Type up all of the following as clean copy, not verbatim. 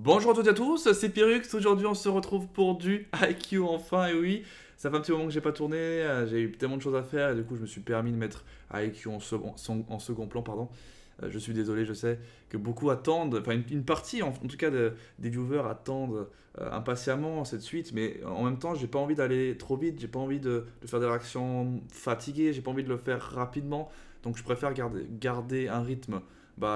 Bonjour à toutes et à tous, c'est Pyrrhux. Aujourd'hui on se retrouve pour du IQ enfin, et oui, ça fait un petit moment que j'ai pas tourné, j'ai eu tellement de choses à faire et du coup je me suis permis de mettre IQ en second plan, pardon. Je suis désolé, je sais que beaucoup attendent, enfin une partie en tout cas des viewers attendent impatiemment cette suite, mais en même temps j'ai pas envie d'aller trop vite, j'ai pas envie de faire des réactions fatiguées, j'ai pas envie de le faire rapidement, donc je préfère garder un rythme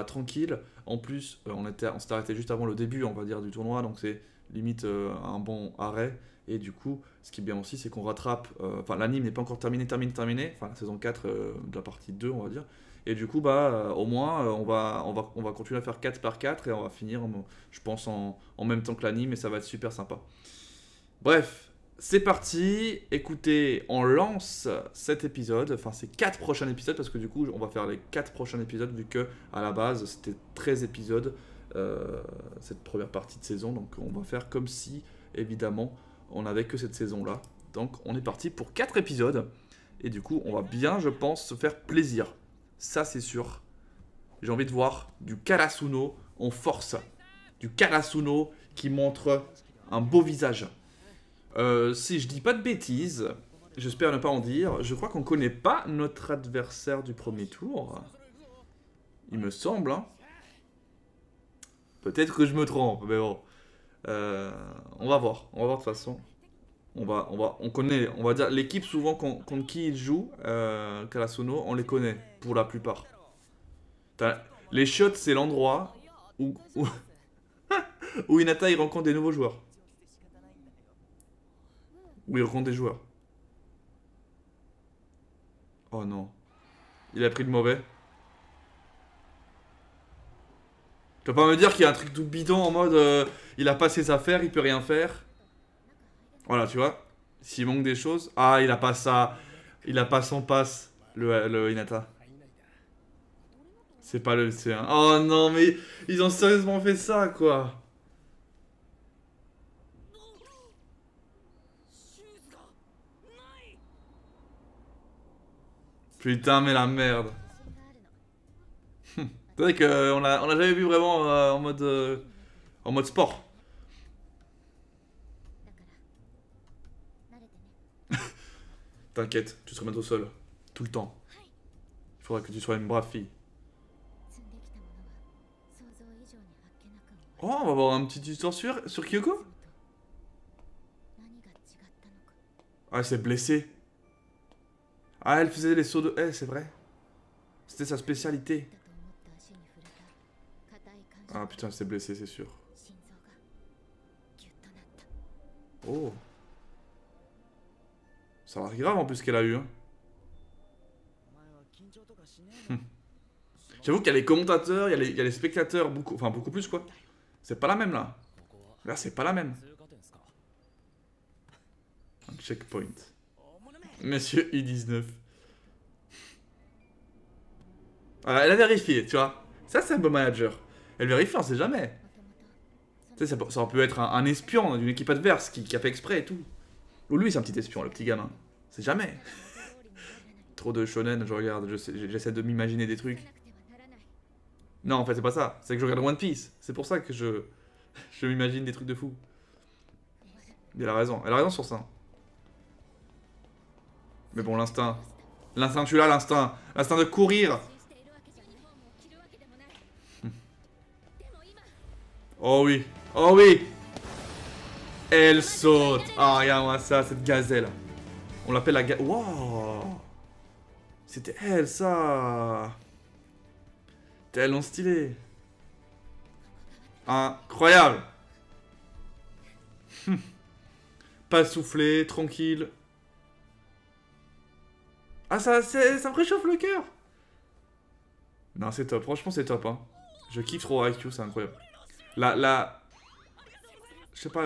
tranquille. En plus, on s'est arrêté juste avant le début, on va dire, du tournoi, donc c'est limite un bon arrêt. Et du coup, ce qui est bien aussi, c'est qu'on rattrape. Enfin, l'anime n'est pas encore terminé. Enfin, la saison 4 de la partie 2, on va dire. Et du coup, au moins, on va continuer à faire 4 par 4 et on va finir, je pense, en même temps que l'anime et ça va être super sympa. Bref, c'est parti. Écoutez, on lance cet épisode, enfin ces 4 prochains épisodes, parce que du coup, on va faire les 4 prochains épisodes, vu que à la base, c'était 13 épisodes, cette première partie de saison. Donc, on va faire comme si, évidemment, on n'avait que cette saison-là. Donc, on est parti pour 4 épisodes. Et du coup, on va bien, je pense, se faire plaisir. Ça, c'est sûr. J'ai envie de voir du Karasuno en force. Du Karasuno qui montre un beau visage. Si je dis pas de bêtises, j'espère ne pas en dire, je crois qu'on connaît pas notre adversaire du premier tour. Il me semble, hein. Peut-être que je me trompe, mais bon. On va voir de toute façon. On connaît, on va dire, l'équipe souvent contre qui il joue, Karasuno, on les connaît, pour la plupart. Les shots, c'est l'endroit où Hinata il rencontre des nouveaux joueurs. Où il rencontre des joueurs. Oh non. Il a pris le mauvais. Tu vas pas me dire qu'il y a un truc tout bidon en mode il a pas ses affaires, il peut rien faire. Voilà, tu vois. S'il manque des choses. Ah, il a pas ça. Il a pas son pass, le Hinata. C'est pas le C1. Oh non, mais ils ont sérieusement fait ça, quoi. Putain, mais la merde. C'est vrai qu'on l'a jamais vu vraiment en mode sport. T'inquiète, tu seras bientôt seul. Tout le temps. Il faudra que tu sois une brave fille. Oh, on va avoir un petit histoire sur Kyoko. Ah, elle s'est blessée. Ah, elle faisait les sauts de haie, c'est vrai. C'était sa spécialité. Ah putain, elle s'est blessée, c'est sûr. Oh. Ça va grave en plus qu'elle a eu. Hein. J'avoue qu'il y a les commentateurs, il y a les spectateurs, beaucoup plus quoi. C'est pas la même là. Là, c'est pas la même. Un checkpoint. Monsieur I19. Voilà, elle a vérifié, tu vois. Ça, c'est un bon manager. Elle vérifie, on sait jamais. Tu sais, ça peut être un espion d'une équipe adverse qui a fait exprès et tout. Ou lui, c'est un petit espion, le petit gamin. C'est jamais. Trop de shonen, je regarde, j'essaie de m'imaginer des trucs. Non, en fait, c'est pas ça. C'est que je regarde One Piece. C'est pour ça que je m'imagine des trucs de fou. Mais elle a raison. Elle a raison sur ça. Mais bon, l'instinct. L'instinct, tu l'as, l'instinct. L'instinct de courir. Oh oui. Oh oui. Elle saute. Ah, regarde-moi ça, cette gazelle. On l'appelle la gazelle. Wow. C'était elle, ça. Tellement stylé. Incroyable. Pas soufflé, tranquille. Ah, ça me réchauffe le cœur. Non, c'est top. Franchement, c'est top. Hein. Je kiffe trop IQ, c'est incroyable. Je sais pas,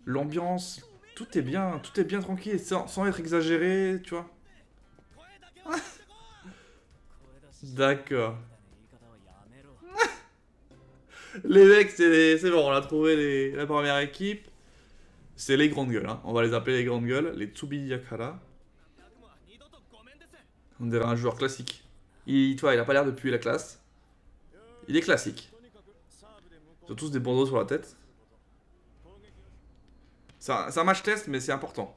l'ambiance, tout est bien tranquille, sans être exagéré, tu vois. D'accord. Les mecs, c'est bon, on a trouvé la première équipe. C'est les grandes gueules, hein. On va les appeler les grandes gueules, les Tsubiyakara. On dirait un joueur classique. Tu vois, il a pas l'air de puer la classe. Il est classique. Ils ont tous des bandeaux sur la tête. C'est un match test, mais c'est important.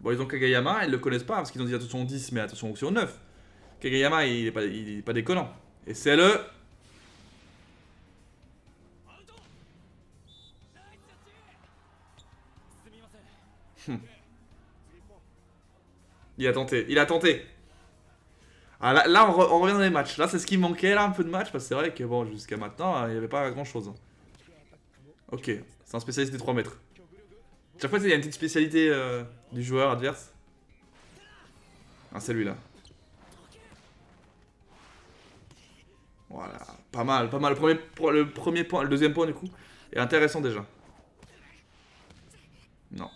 Bon, ils ont Kagayama, ils le connaissent pas parce qu'ils ont dit attention 10, mais attention option 9. Kagayama, il est pas déconnant. Et c'est le... Il a tenté, il a tenté. Ah, là on revient dans les matchs. Là, c'est ce qui manquait, là, un peu de match. Parce que c'est vrai que, bon, jusqu'à maintenant, il n'y avait pas grand-chose. Ok, c'est un spécialiste des 3 mètres. Chaque fois, il y a une petite spécialité du joueur adverse. Ah, c'est lui, là. Voilà, pas mal, pas mal. Le premier point, le deuxième point, du coup, est intéressant, déjà. Non.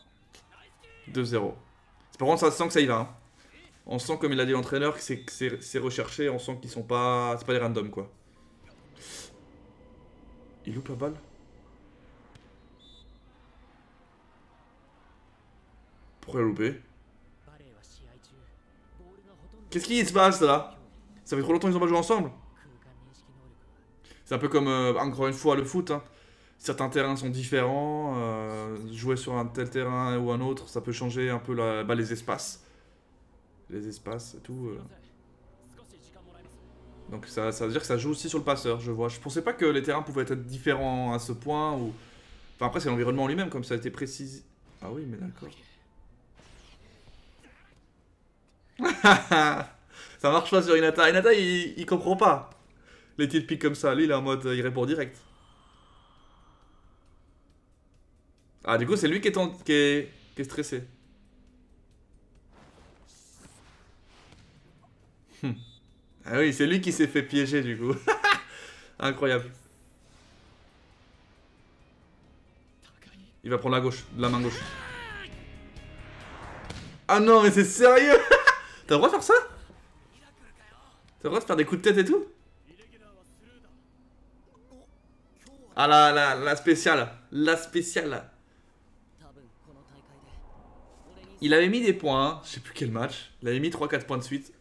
2-0. Par contre, ça sent que ça y va. Hein. On sent, comme il a dit l'entraîneur, que c'est recherché. On sent qu'ils sont pas... C'est pas des randoms, quoi. Il loupe la balle. Pourquoi il a loupé? Qu'est-ce qui se passe, là? Ça fait trop longtemps qu'ils ont pas joué ensemble. C'est un peu comme, encore une fois, le foot. Hein. Certains terrains sont différents. Jouer sur un tel terrain ou un autre, ça peut changer un peu les espaces. Les espaces et tout. Donc ça veut dire que ça joue aussi sur le passeur, je vois. Je pensais pas que les terrains pouvaient être différents à ce point. Ou... Enfin après c'est l'environnement lui-même, comme ça a été précisé. Ah oui, mais d'accord. Ça marche pas sur Hinata. Hinata il comprend pas. Les tirs piques comme ça, lui il est en mode il répond direct. Ah du coup c'est lui qui est stressé. Ah oui, c'est lui qui s'est fait piéger du coup. Incroyable. Il va prendre la gauche, la main gauche. Ah non mais c'est sérieux. T'as le droit de faire ça? T'as le droit de faire des coups de tête et tout? Ah la spéciale. La spéciale. Il avait mis des points, hein. Je sais plus quel match. Il avait mis 3-4 points de suite.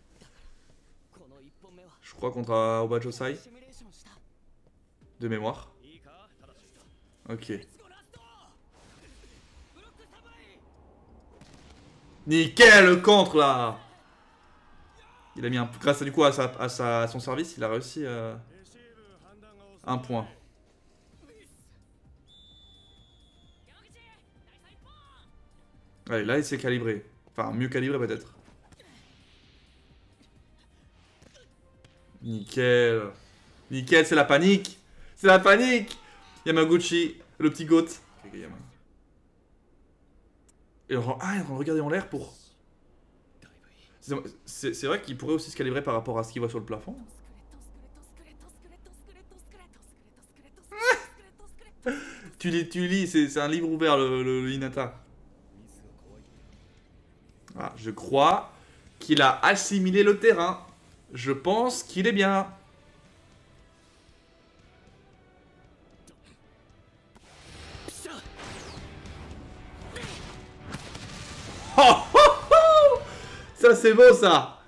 Je crois contre Obajosai. De mémoire. Ok. Nickel le contre là. Il a mis un... Grâce du coup à son service, il a réussi un point. Allez, là il s'est calibré. Enfin, mieux calibré peut-être. Nickel. Nickel, c'est la panique. C'est la panique. Yamaguchi, le petit goat. Et il est en train de regarder en l'air pour... C'est vrai qu'il pourrait aussi se calibrer par rapport à ce qu'il voit sur le plafond. Tu lis, c'est un livre ouvert, le Hinata. Ah, je crois qu'il a assimilé le terrain. Je pense qu'il est bien. Oh, oh, oh, ça c'est beau ça.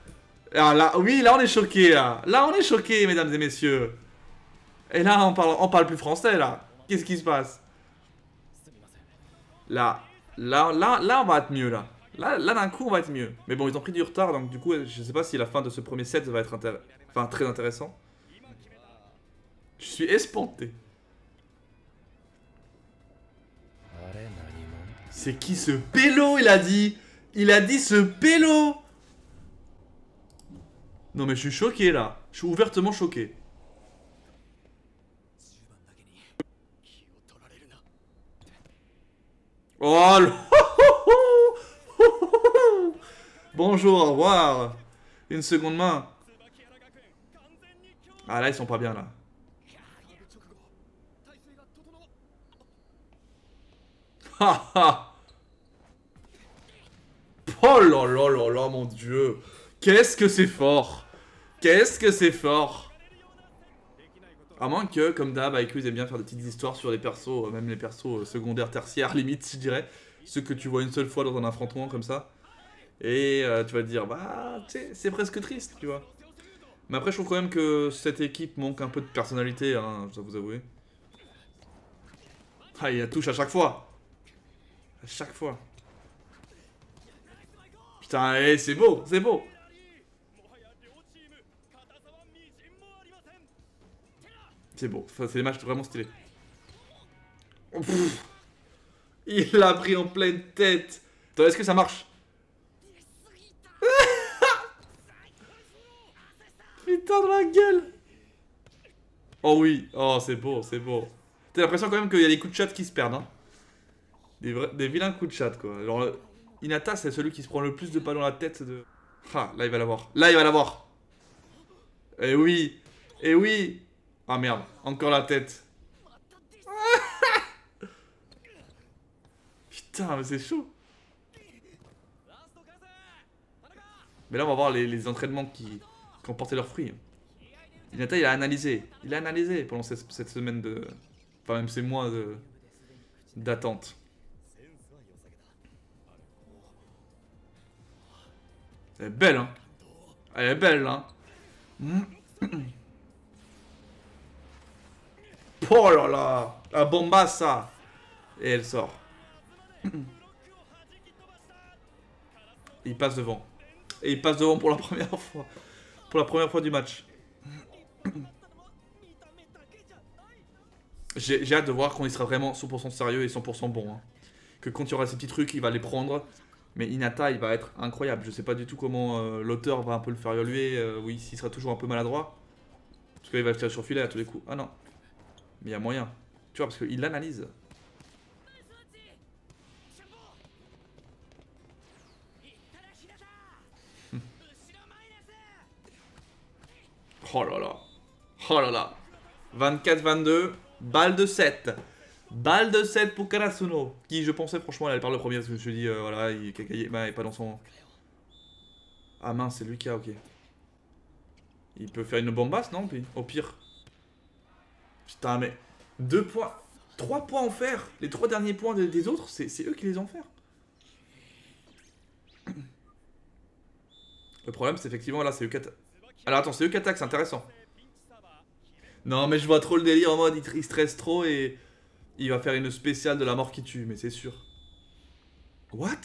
Ah, là, oui, là on est choqué. Là on est choqué, mesdames et messieurs. Et là on parle plus français là. Qu'est-ce qui se passe? Là on va être mieux là. Là d'un coup on va être mieux. Mais bon ils ont pris du retard donc du coup je sais pas si la fin de ce premier set va être très intéressant. Je suis espanté. C'est qui ce pélo il a dit? Il a dit ce pélo. Non mais je suis choqué là. Je suis ouvertement choqué. Oh là. Bonjour, au revoir. Une seconde main. Ah là ils sont pas bien là. Ha ha. Oh là là là là mon dieu. Qu'est-ce que c'est fort. Qu'est-ce que c'est fort. À moins que, comme d'hab, avec eux, ils aiment bien faire des petites histoires sur les persos, même les persos secondaires, tertiaires, limite, je dirais. Ceux que tu vois une seule fois dans un affrontement comme ça. Et tu vas te dire, bah, tu sais, c'est presque triste, tu vois. Mais après, je trouve quand même que cette équipe manque un peu de personnalité, hein, je dois vous avouer. Ah, il la touche à chaque fois. À chaque fois. Putain, eh, c'est beau, c'est beau. C'est beau, enfin, c'est des matchs vraiment stylés. Oh, pff. Il l'a pris en pleine tête. Attends, est-ce que ça marche? Putain de la gueule. Oh oui, oh c'est beau, c'est beau. T'as l'impression quand même qu'il y a des coups de chat qui se perdent, hein. Des vilains coups de chat, quoi. Genre, Hinata, c'est celui qui se prend le plus de balles dans la tête de... Ah, là il va l'avoir. Là il va l'avoir. Eh oui. Eh oui. Ah merde, encore la tête. Putain, mais c'est chaud. Mais là on va voir les entraînements qui ont porté leurs fruits. Hinata il a analysé. Il a analysé pendant cette semaine de... Enfin même ces mois d'attente. Elle est belle, hein. Elle est belle, hein. Oh là là. La bombasse, ça. Et elle sort. Il passe devant. Et il passe devant pour la première fois. Pour la première fois du match. J'ai hâte de voir quand il sera vraiment 100% sérieux et 100% bon, hein. Que quand il y aura ces petits trucs, il va les prendre. Mais Hinata, il va être incroyable. Je sais pas du tout comment l'auteur va un peu le faire évoluer. Oui, s'il sera toujours un peu maladroit. Parce qu'il va le tirer sur filet à tous les coups. Ah non. Mais il y a moyen. Tu vois, parce qu'il l'analyse. Oh là là. Oh là là. 24-22. Balle de 7. Balle de 7 pour Karasuno. Qui, je pensais, franchement, elle allait par le premier. Parce que je me suis dit, voilà, il est pas dans son... Ah mince, c'est lui qui a, ok. Il peut faire une bombasse, non? Puis, au pire. Putain, mais 2 points. 3 points en fer. Les 3 derniers points des autres, c'est eux qui les ont fait. Le problème, c'est effectivement, là, c'est eux qui attaquent. Alors attends, c'est eux qui attaquent, c'est intéressant. Non, mais je vois trop le délire en mode, il stresse trop et... Il va faire une spéciale de la mort qui tue, mais c'est sûr. What?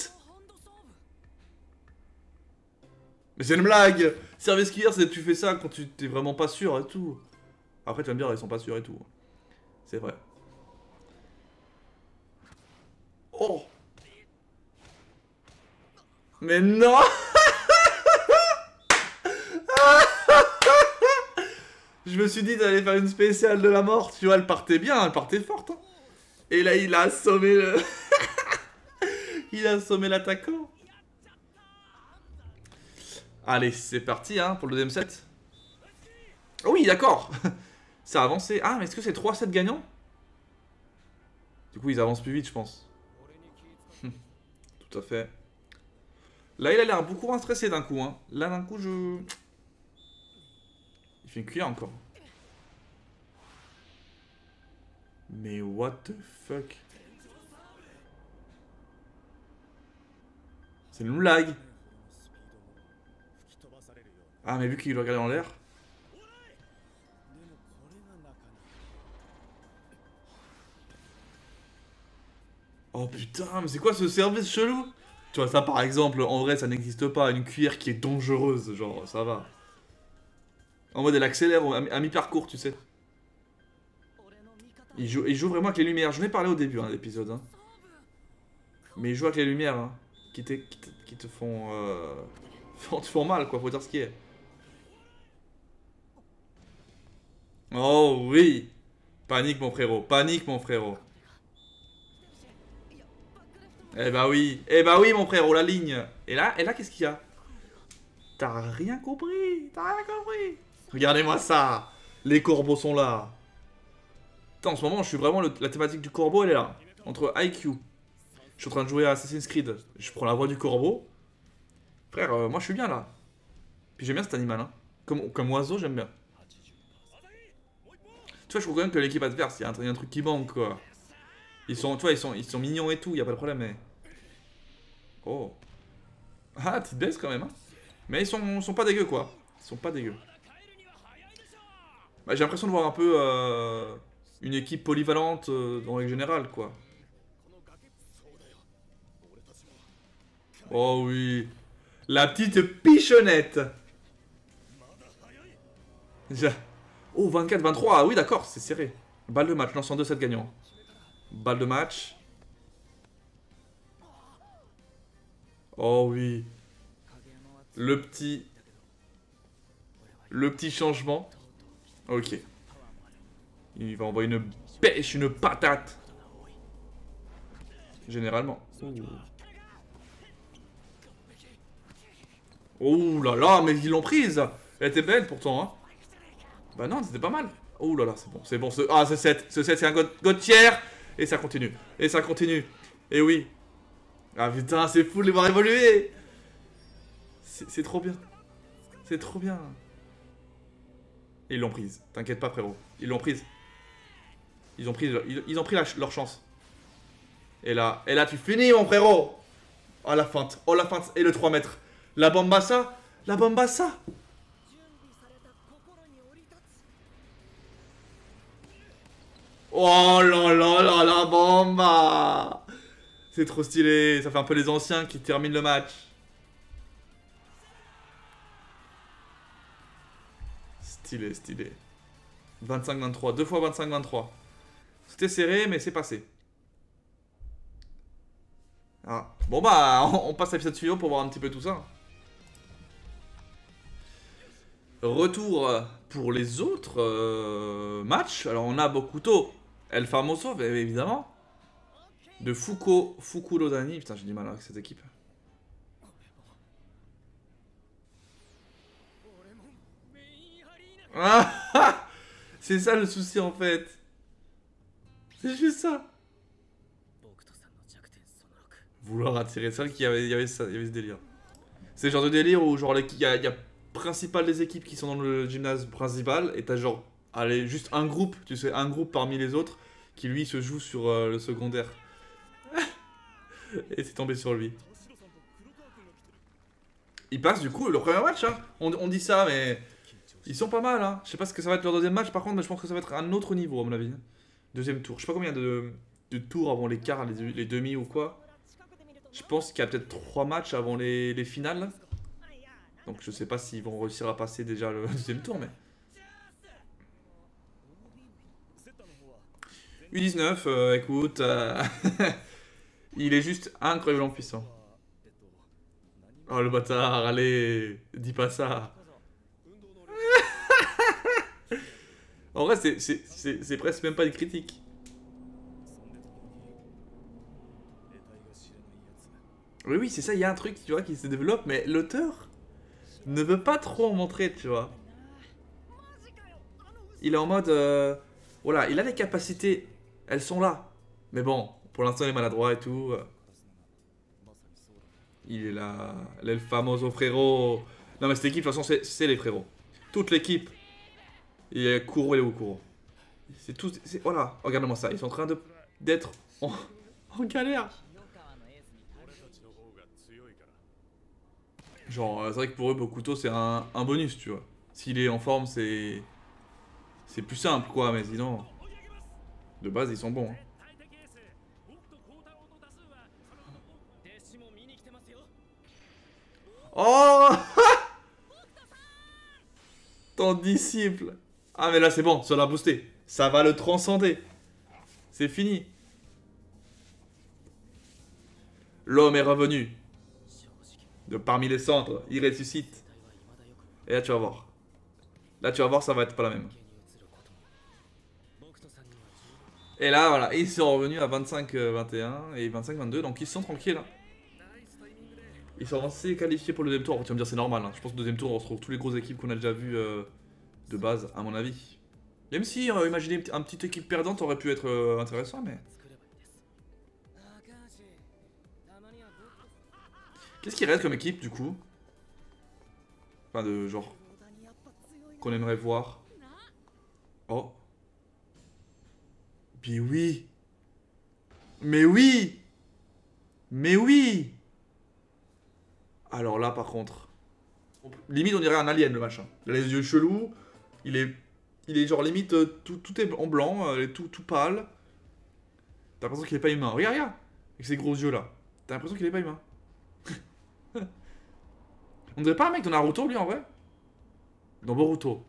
Mais c'est une blague! Service cuir, c'est tu fais ça quand tu t'es vraiment pas sûr et tout. Après, tu vas me dire, ils sont pas sûrs et tout. C'est vrai. Oh! Mais non! Je me suis dit d'aller faire une spéciale de la mort. Tu vois, elle partait bien, elle partait forte, hein. Et là, il a assommé le... il a assommé l'attaquant. Allez, c'est parti, hein, pour le deuxième set. Oh oui, d'accord. Ça a avancé. Ah, mais est-ce que c'est 3 sets gagnants? Du coup, ils avancent plus vite, je pense. Tout à fait. Là, il a l'air beaucoup moins stressé d'un coup, hein. Là, d'un coup, je... Il fait une cuillère encore. Mais what the fuck? C'est une blague. Ah, mais vu qu'il le regardait en l'air. Oh putain, mais c'est quoi ce service chelou? Tu vois, ça par exemple, en vrai, ça n'existe pas. Une cuillère qui est dangereuse, genre, ça va. En mode, elle accélère à mi-parcours, tu sais. Il joue vraiment avec les lumières. Je n'ai parlé au début de l'épisode. Hein. Mais il joue avec les lumières, hein, qui te font, te font mal, quoi. Faut dire ce qui est. Oh oui. Panique, mon frérot. Panique, mon frérot. Eh bah oui. Eh bah oui, mon frérot, la ligne. Et là qu'est-ce qu'il y a? T'as rien compris. T'as rien compris. Regardez-moi ça. Les corbeaux sont là. Putain, en ce moment, je suis vraiment... La thématique du corbeau, elle est là. Entre IQ. Je suis en train de jouer à Assassin's Creed. Je prends la voix du corbeau. Frère, moi, je suis bien, là. Puis j'aime bien cet animal, hein. Comme oiseau, j'aime bien. Tu vois, je trouve quand même que l'équipe adverse, il y a un truc qui manque, quoi. Ils sont, tu vois, ils sont mignons et tout, il y a pas de problème, mais... Oh. Ah, petite baisse, quand même, hein. Mais ils sont pas dégueux, quoi. Ils sont pas dégueux. Bah, j'ai l'impression de voir un peu... une équipe polyvalente en règle générale, quoi. Oh oui. La petite pichonnette. Déjà. Oh, 24-23. Ah oui, d'accord, c'est serré. Balle de match, lance en 2-7 gagnant. Balle de match. Oh oui. Le petit changement. Ok. Il va envoyer une pêche, une patate. Généralement. Oh là là, mais ils l'ont prise. Elle était belle pourtant, hein. Bah non, c'était pas mal. Oh là là, c'est bon, c'est bon. Ah, ce 7, c'est un god tier. Et ça continue. Et ça continue. Et oui. Ah putain, c'est fou de les voir évoluer. C'est trop bien. C'est trop bien. Et ils l'ont prise. T'inquiète pas, frérot. Ils l'ont prise. Ils ont pris leur chance. Et là, tu finis, mon frérot. Oh la feinte. Oh la feinte. Et le 3 mètres. La Bambassa. La Bambassa. Oh là là là la Bamba. C'est trop stylé. Ça fait un peu les anciens qui terminent le match. Stylé, stylé. 25-23. 2 fois 25-23. C'était serré, mais c'est passé. Ah. Bon bah, on passe à l'épisode suivant pour voir un petit peu tout ça. Retour pour les autres matchs. Alors on a Bokuto, El Famoso, évidemment. De Fuku Lodani. Putain, j'ai du mal avec cette équipe. Ah, c'est ça le souci en fait. C'est juste ça. Vouloir attirer, c'est vrai qu'il y avait ce délire. C'est le genre de délire où genre il y a principal des équipes qui sont dans le gymnase principal et t'as genre, allez, juste un groupe, tu sais, un groupe parmi les autres qui lui se joue sur le secondaire. Et c'est tombé sur lui. Il passe du coup le premier match, hein. On dit ça, mais ils sont pas mal, hein. Je sais pas ce que ça va être leur deuxième match par contre, mais je pense que ça va être un autre niveau à mon avis. Deuxième tour. Je sais pas combien de tours avant les quarts, les demi ou quoi. Je pense qu'il y a peut-être 3 matchs avant les finales. Donc je sais pas s'ils vont réussir à passer déjà le deuxième tour, mais... U19, écoute... il est juste incroyablement puissant. Oh le bâtard, allez, dis pas ça. En vrai, c'est presque même pas une critique. Oui, oui, c'est ça, il y a un truc, tu vois, qui se développe, mais l'auteur ne veut pas trop en montrer, tu vois. Il est en mode... voilà, il a les capacités, elles sont là. Mais bon, pour l'instant, il est maladroit et tout. Il est là, le famoso frérot. Non mais cette équipe, de toute façon, c'est les frérots. Toute l'équipe. Il y a Kuro et Okuro. C'est tout... Voilà, regarde-moi ça, ils sont en train d'être en galère. Genre, c'est vrai que pour eux, Bokuto, c'est un bonus, tu vois. S'il est en forme, c'est plus simple, quoi, mais sinon... De base, ils sont bons. Hein. Oh ton disciple. Ah, mais là, c'est bon, ça l'a boosté. Ça va le transcender. C'est fini. L'homme est revenu. De parmi les cendres, il ressuscite. Et là, tu vas voir. Là, tu vas voir, ça va être pas la même. Et là, voilà, ils sont revenus à 25-21 et 25-22, donc ils sont tranquilles. Hein. Ils sont assez qualifiés pour le deuxième tour. Tu vas me dire, c'est normal. Hein. Je pense que le deuxième tour, on retrouve tous les grosses équipes qu'on a déjà vues de base, à mon avis. Même si, imaginer une petite équipe perdante aurait pu être intéressant, mais... Qu'est-ce qui reste comme équipe, du coup? Enfin, de genre... Qu'on aimerait voir. Oh. Puis oui. Mais oui. Mais oui. Alors là, par contre... Limite, on dirait un alien, le machin. Il a les yeux chelous. Il Il est genre limite, tout est en blanc, il est tout pâle. T'as l'impression qu'il est pas humain. Regarde, regarde. Avec ses gros yeux là. T'as l'impression qu'il est pas humain. On dirait pas un mec dans Naruto lui en vrai? Dans Boruto.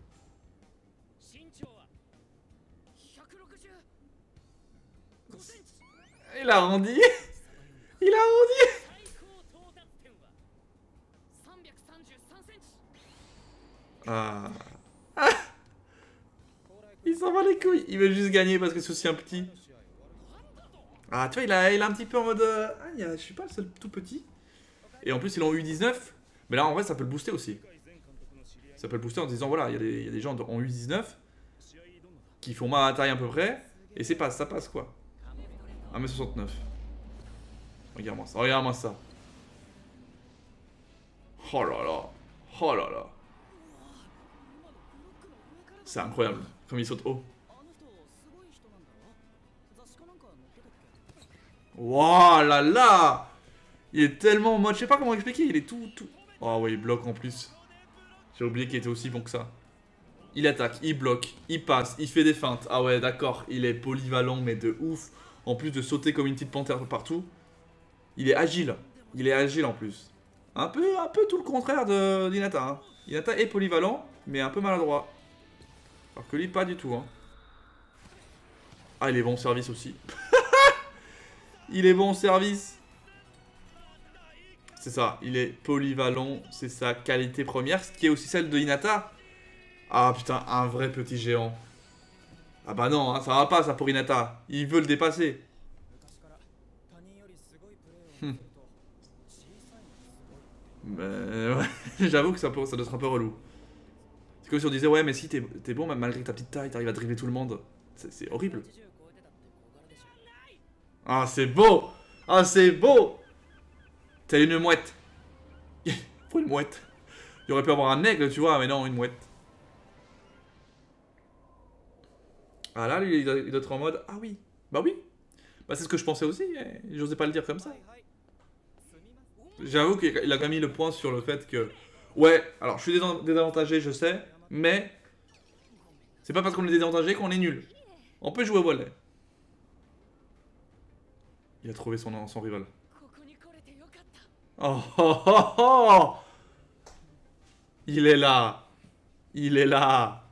Il a arrondi. Il a arrondi. Ah. Ah. Il s'en va les couilles. Il veut juste gagner parce que c'est aussi un petit. Ah, tu vois, il a un petit peu en mode. Je suis pas le seul tout petit. Et en plus, il est en U19. Mais là, en vrai, ça peut le booster aussi. Ça peut le booster en disant voilà, il y a des gens en U19 qui font ma taille à peu près. Et ça passe quoi. 1m69. Regarde-moi ça, regarde-moi ça. Oh là là. Oh là là. C'est incroyable, comme il saute haut. Waouh là là. Il est tellement en mode, je sais pas comment expliquer, il est tout... Oh ouais, il bloque en plus. J'ai oublié qu'il était aussi bon que ça. Il attaque, il bloque, il passe, il fait des feintes. Ah ouais, d'accord, il est polyvalent, mais de ouf. En plus de sauter comme une petite panthère partout. Il est agile. Il est agile en plus. Un peu tout le contraire d'Hinata. Hein. Hinata est polyvalent, mais un peu maladroit. Alors que lui, pas du tout. Hein. Ah, il est bon au service aussi. Il est bon au service. C'est ça, il est polyvalent. C'est sa qualité première, ce qui est aussi celle de Hinata. Ah putain, un vrai petit géant. Ah bah non, hein, ça va pas ça pour Hinata. Il veut le dépasser. Mais ouais, j'avoue que ça doit être un peu relou. C'est comme si on disait ouais mais si t'es bon même malgré ta petite taille, t'arrives à dribbler tout le monde. C'est horrible. Ah c'est beau. Ah c'est beau. T'es une mouette. Faut une mouette. Il aurait pu avoir un aigle tu vois mais non une mouette. Ah là lui il doit être en mode ah oui. Bah oui. Bah c'est ce que je pensais aussi. J'osais pas le dire comme ça. J'avoue qu'il a quand même mis le point sur le fait que... Ouais, alors je suis désavantagé, je sais, mais... C'est pas parce qu'on est désavantagé qu'on est nul. On peut jouer au volley. Il a trouvé son rival. Oh oh oh oh. Il est là. Il est là.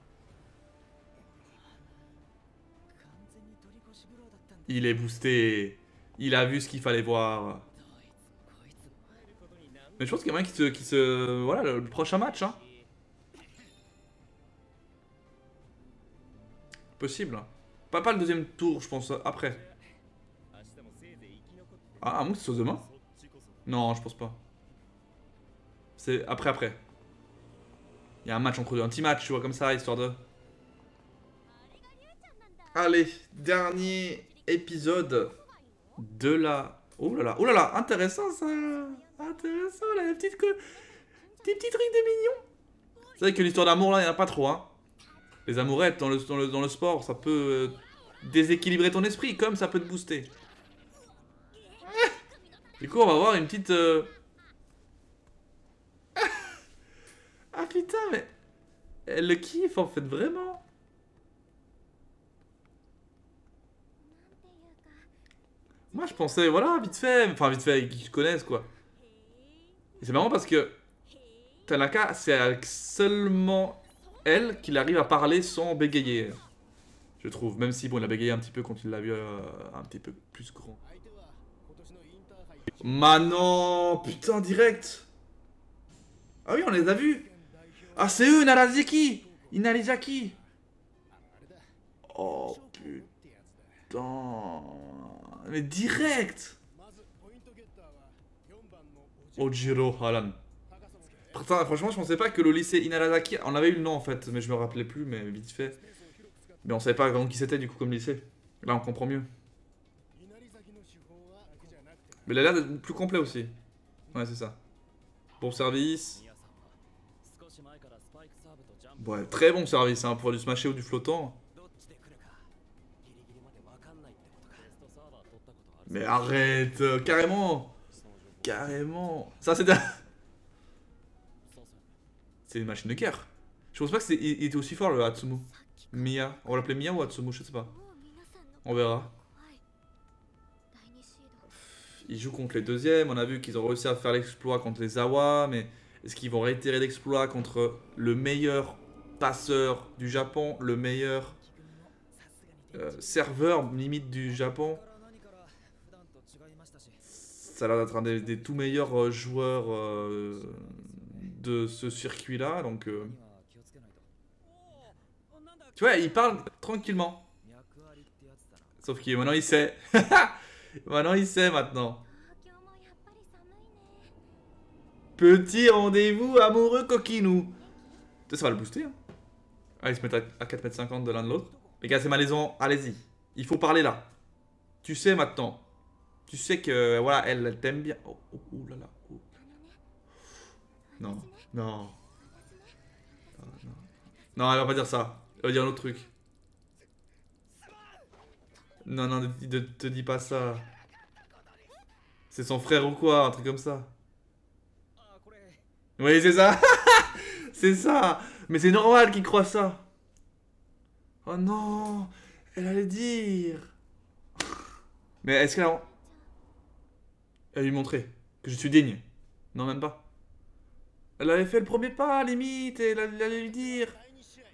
Il est boosté. Il a vu ce qu'il fallait voir. Mais je pense qu'il y a moyen qui se... Voilà, le prochain match, hein. Possible. Pas le deuxième tour, je pense, après. Ah, à moins que ce soit demain. Non, je pense pas. C'est après. Il y a un match entre deux, un petit match, tu vois, comme ça, histoire de... Allez, dernier épisode de la... Oh là là, intéressant ça. Intéressant, là, des petits trucs de mignons. C'est vrai que l'histoire d'amour, là, il n'y en a pas trop, hein. Les amourettes dans le sport, ça peut déséquilibrer ton esprit, comme ça peut te booster. Du coup, on va voir une petite... Ah putain, mais... Elle le kiffe, en fait, vraiment. Moi, je pensais, voilà, vite fait. Enfin, vite fait, qu'ils se connaissent, quoi. Et c'est marrant parce que... Tanaka, c'est avec seulement elle qu'il arrive à parler sans bégayer. Je trouve. Même si, bon, il a bégayé un petit peu quand il l'a vu un petit peu plus grand. Manon, putain, direct. Ah oui, on les a vus. Ah, c'est eux, Narazaki. Inarizaki. Oh, putain. Mais direct. Ojiro Halan. Putain, franchement, je pensais pas que le lycée Inarazaki... On avait eu le nom, en fait, mais je me rappelais plus, mais vite fait. Mais on savait pas vraiment qui c'était, du coup, comme lycée. Là, on comprend mieux. Mais il a l'air d'être plus complet aussi. Ouais, c'est ça. Bon service. Ouais, très bon service, hein, pour du smasher ou du flottant. Mais arrête, carrément. Carrément. Ça, c'est... C'est une machine de guerre. Je pense pas que il était aussi fort, le Hatsumu. Mia. On va l'appeler Mia ou Atsumu, je sais pas. On verra. Ils jouent contre les deuxièmes. On a vu qu'ils ont réussi à faire l'exploit contre les Awa. Mais est-ce qu'ils vont réitérer l'exploit contre le meilleur passeur du Japon, le meilleur serveur limite du Japon? Ça a l'air d'être un des tout meilleurs joueurs de ce circuit-là. Donc, tu vois, il parle tranquillement. Sauf qu'il maintenant il sait. Maintenant il sait maintenant. Petit rendez-vous amoureux coquinou. Ça va le booster. Hein. Ah, ils se mettent à 4,50 m de l'un de l'autre. Les gars, c'est malaisant. Allez-y. Il faut parler là. Tu sais maintenant. Tu sais que voilà, elle t'aime bien. Oh, oh, oh là là. Oh. Non. Non. Non, elle va pas dire ça. Elle va dire un autre truc. Non, non, ne te dis pas ça. C'est son frère ou quoi, un truc comme ça. Oui, c'est ça. C'est ça. Mais c'est normal qu'il croit ça. Oh non. Elle allait dire. Mais est-ce qu'elle a... Elle lui montrer que je suis digne. Non, même pas. Elle avait fait le premier pas, limite, et elle allait lui dire.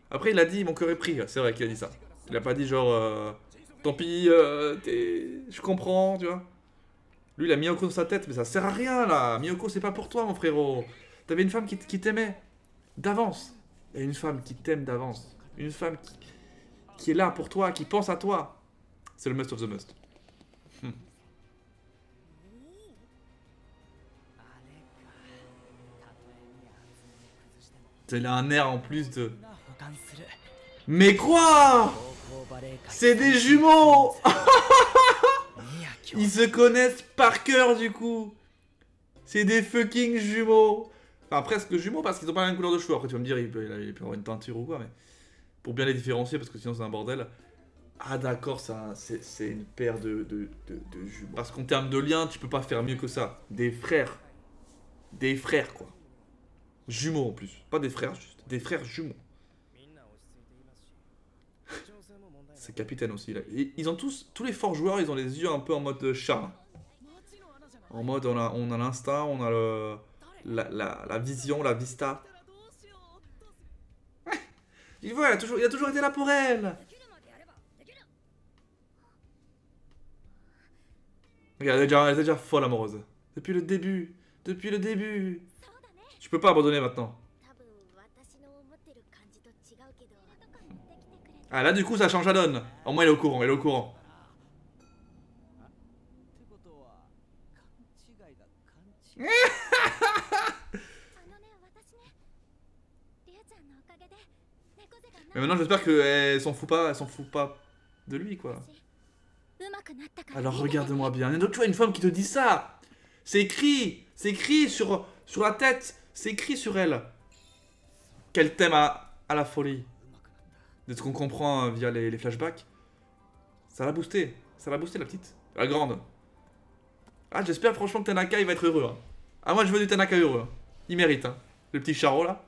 Après, il a dit, mon cœur est pris. C'est vrai qu'il a dit ça. Il a pas dit genre... tant pis, je comprends, tu vois. Lui, il a Miyoko dans sa tête, mais ça sert à rien, là. Miyoko, c'est pas pour toi, mon frérot. T'avais une femme qui t'aimait d'avance. Il y a une femme qui t'aime d'avance. Une femme qui est là pour toi, qui pense à toi. C'est le must of the must. Il a un air en plus de... Mais quoi? C'est des jumeaux. Ils se connaissent par cœur du coup. C'est des fucking jumeaux. Enfin presque jumeaux parce qu'ils ont pas la même couleur de cheveux. Après tu vas me dire il peut avoir une teinture ou quoi, mais pour bien les différencier parce que sinon c'est un bordel. Ah d'accord, c'est une paire de jumeaux. Parce qu'en termes de lien tu peux pas faire mieux que ça. Des frères. Des frères quoi. Jumeaux en plus. Pas des frères juste. Des frères jumeaux. C'est capitaine aussi là. Et ils ont tous les forts joueurs, ils ont les yeux un peu en mode chat. En mode on a l'instinct, on a la vision, la vista. Il a toujours été là pour elle. Regarde, elle est déjà folle amoureuse. Depuis le début. Depuis le début. Tu peux pas abandonner maintenant. Ah là du coup ça change la donne. Au moins elle est au courant, elle est au courant. Mais maintenant j'espère qu'elle s'en fout pas de lui quoi. Alors regarde-moi bien. Tu vois une femme qui te dit ça. C'est écrit sur la tête. C'est écrit sur elle. Qu'elle t'aime à la folie. De ce qu'on comprend via les flashbacks. Ça l'a boosté. Ça l'a boosté la petite. La grande. Ah j'espère franchement que Tanaka il va être heureux. Hein. Ah moi je veux du Tanaka heureux. Hein. Il mérite. Hein. Le petit Charo là.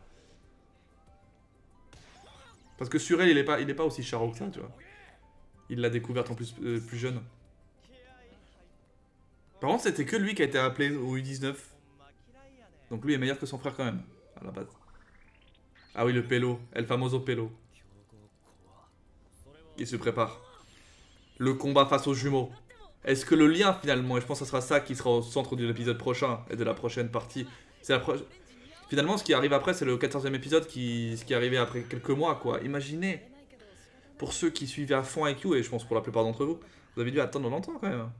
Parce que sur elle il est pas aussi Charo que ça tu vois. Il l'a découverte en plus jeune. Par contre c'était que lui qui a été appelé au U19. Donc lui est meilleur que son frère quand même. À la base. Ah oui le Pelo. El famoso Pelo. Il se prépare. Le combat face aux jumeaux. Est-ce que le lien finalement, et je pense que ce sera ça qui sera au centre de l'épisode prochain et de la prochaine partie. Finalement ce qui arrive après c'est le 14e épisode ce qui est arrivé après quelques mois quoi. Imaginez. Pour ceux qui suivaient à fond IQ, et je pense pour la plupart d'entre vous, vous avez dû attendre longtemps quand même.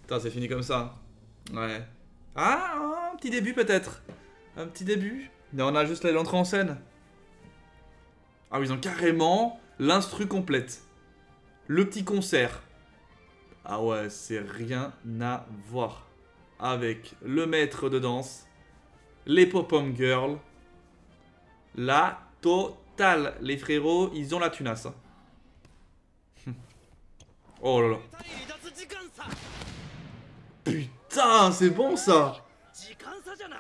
Putain c'est fini comme ça. Ouais. Ah un petit début peut-être. Un petit début. Mais on a juste l'entrée en scène. Ah oui, ils ont carrément l'instru complète. Le petit concert. Ah ouais, c'est rien à voir. Avec le maître de danse, les pop-up girls, la totale. Les frérots, ils ont la tunasse. Oh là là. Putain, c'est bon ça.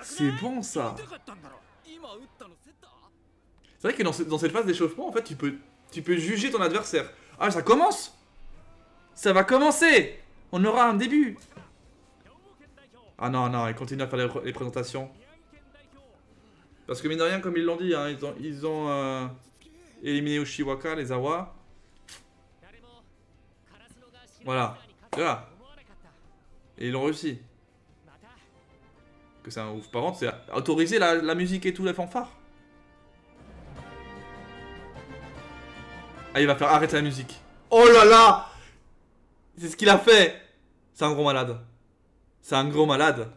C'est bon ça. C'est vrai que dans cette phase d'échauffement, en fait, tu peux juger ton adversaire. Ah, ça commence! Ça va commencer! On aura un début! Ah non, non, ils continuent à faire les présentations. Parce que mine de rien, comme ils l'ont dit, hein, ils ont éliminé Ushiwaka, les Awa. Voilà. Voilà. Et ils l'ont réussi. Que c'est un ouf. Par contre, c'est autoriser la musique et tout, la fanfare. Ah, il va faire arrêter la musique. Oh là là! C'est ce qu'il a fait! C'est un gros malade. C'est un gros malade.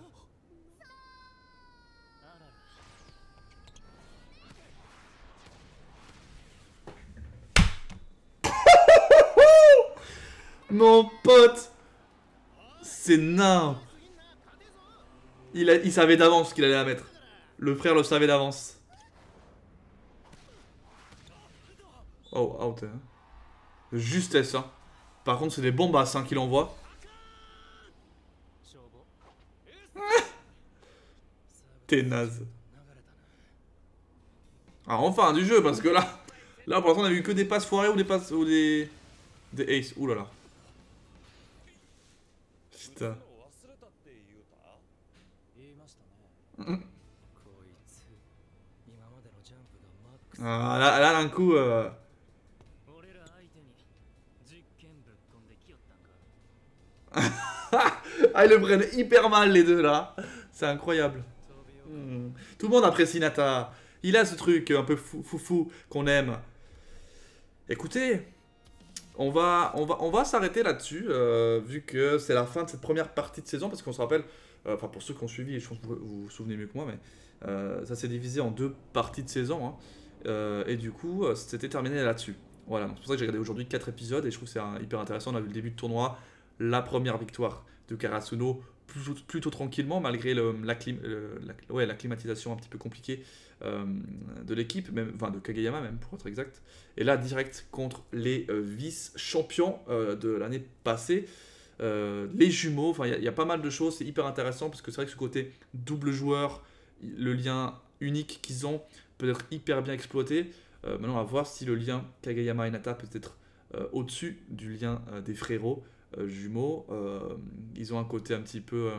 Mon pote! C'est nain! Il savait d'avance qu'il allait la mettre. Le frère le savait d'avance. Oh, out. Hein. De justesse. Hein. Par contre, c'est des bombasses hein, qu'il envoie. T'es naze. Ah, enfin, du jeu, parce que là... Là, pour l'instant, on a vu que des passes foirées ou des passes... Ou des aces. Ouh là là. Putain. Ah, là d'un coup... Ah, ils le prennent hyper mal, les deux, là. C'est incroyable. Tout le monde apprécie Nata. Il a ce truc un peu fou qu'on aime. Écoutez, on va s'arrêter là-dessus, vu que c'est la fin de cette première partie de saison, parce qu'on se rappelle, enfin pour ceux qui ont suivi, je pense que vous vous souvenez mieux que moi, mais ça s'est divisé en 2 parties de saison, hein, et du coup, c'était terminé là-dessus. Voilà, c'est pour ça que j'ai regardé aujourd'hui 4 épisodes, et je trouve que c'est hyper intéressant. On a vu le début de tournoi, la première victoire de Karasuno, plutôt tranquillement, malgré la climatisation un petit peu compliquée de l'équipe, enfin de Kageyama même pour être exact. Et là, direct contre les vice-champions de l'année passée, les jumeaux, enfin il y a pas mal de choses, c'est hyper intéressant parce que c'est vrai que ce côté double joueur, le lien unique qu'ils ont peut être hyper bien exploité. Maintenant, on va voir si le lien Kageyama et Nata peut être au-dessus du lien des frérots jumeaux. Ils ont un côté un petit peu...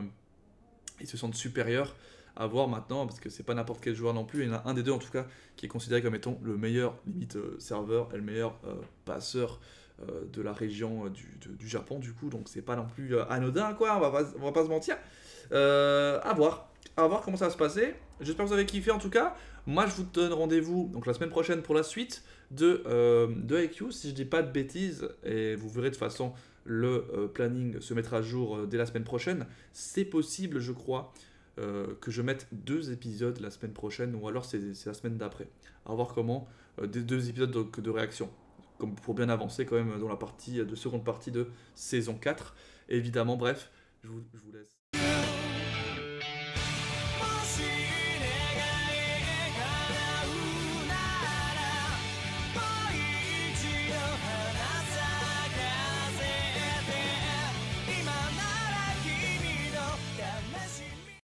ils se sentent supérieurs à voir maintenant, parce que c'est pas n'importe quel joueur non plus. Il y en a un des deux en tout cas qui est considéré comme étant le meilleur limite serveur et le meilleur passeur de la région du Japon du coup, donc c'est pas non plus anodin quoi, on va pas se mentir. À voir comment ça va se passer. J'espère que vous avez kiffé en tout cas. Moi je vous donne rendez-vous donc la semaine prochaine pour la suite de IQ, si je dis pas de bêtises, et vous verrez de toute façon le planning se mettra à jour dès la semaine prochaine. C'est possible je crois que je mette 2 épisodes la semaine prochaine, ou alors c'est la semaine d'après. À voir comment, 2 épisodes de réaction, comme pour bien avancer quand même dans la seconde partie de saison 4. Évidemment, bref, je vous laisse.